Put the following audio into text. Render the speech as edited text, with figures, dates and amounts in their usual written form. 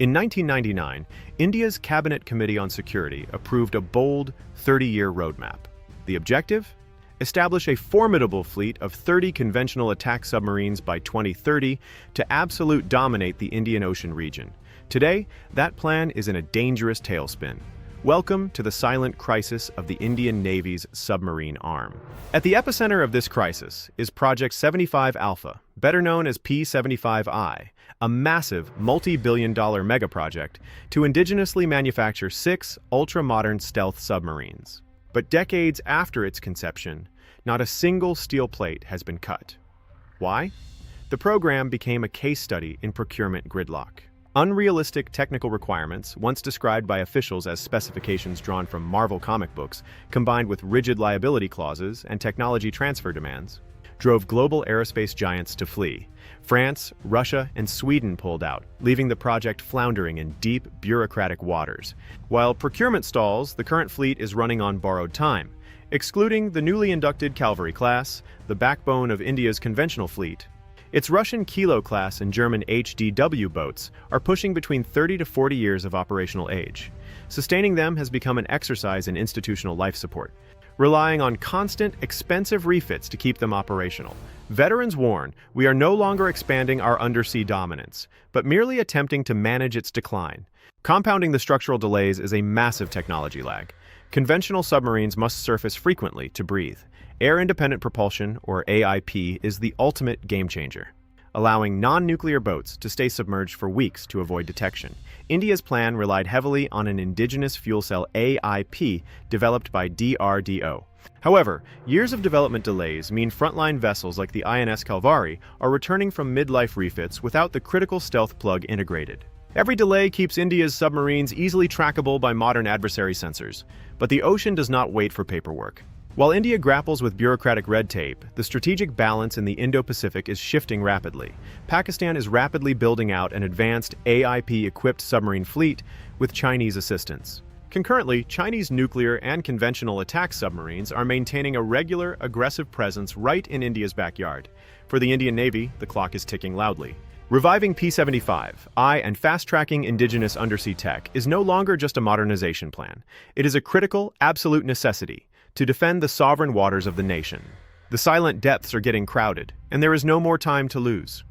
In 1999, India's Cabinet Committee on Security approved a bold 30-year roadmap. The objective? Establish a formidable fleet of 30 conventional attack submarines by 2030 to absolute dominate the Indian Ocean region. Today, that plan is in a dangerous tailspin. Welcome to the silent crisis of the Indian Navy's submarine arm. At the epicenter of this crisis is Project 75 Alpha, better known as P-75I, a massive multi-billion-dollar megaproject to indigenously manufacture 6 ultra-modern stealth submarines. But decades after its conception, not a single steel plate has been cut. Why? The program became a case study in procurement gridlock. Unrealistic technical requirements, once described by officials as specifications drawn from Marvel comic books, combined with rigid liability clauses and technology transfer demands, drove global aerospace giants to flee. France, Russia, and Sweden pulled out, leaving the project floundering in deep, bureaucratic waters. While procurement stalls, the current fleet is running on borrowed time. Excluding the newly inducted Cavalry class, the backbone of India's conventional fleet, its Russian Kilo class and German HDW boats are pushing between 30 to 40 years of operational age. Sustaining them has become an exercise in institutional life support, relying on constant, expensive refits to keep them operational. Veterans warn, we are no longer expanding our undersea dominance, but merely attempting to manage its decline. Compounding the structural delays is a massive technology lag. Conventional submarines must surface frequently to breathe. Air-independent propulsion, or AIP, is the ultimate game-changer, allowing non-nuclear boats to stay submerged for weeks to avoid detection. India's plan relied heavily on an indigenous fuel cell AIP developed by DRDO. However, years of development delays mean frontline vessels like the INS Calvary are returning from midlife refits without the critical stealth plug integrated. Every delay keeps India's submarines easily trackable by modern adversary sensors, but the ocean does not wait for paperwork. While India grapples with bureaucratic red tape, the strategic balance in the Indo-Pacific is shifting rapidly. Pakistan is rapidly building out an advanced AIP-equipped submarine fleet with Chinese assistance. Concurrently, Chinese nuclear and conventional attack submarines are maintaining a regular, aggressive presence right in India's backyard. For the Indian Navy, the clock is ticking loudly. Reviving P-75I and fast-tracking indigenous undersea tech is no longer just a modernization plan. It is a critical, absolute necessity to defend the sovereign waters of the nation. The silent depths are getting crowded, and there is no more time to lose.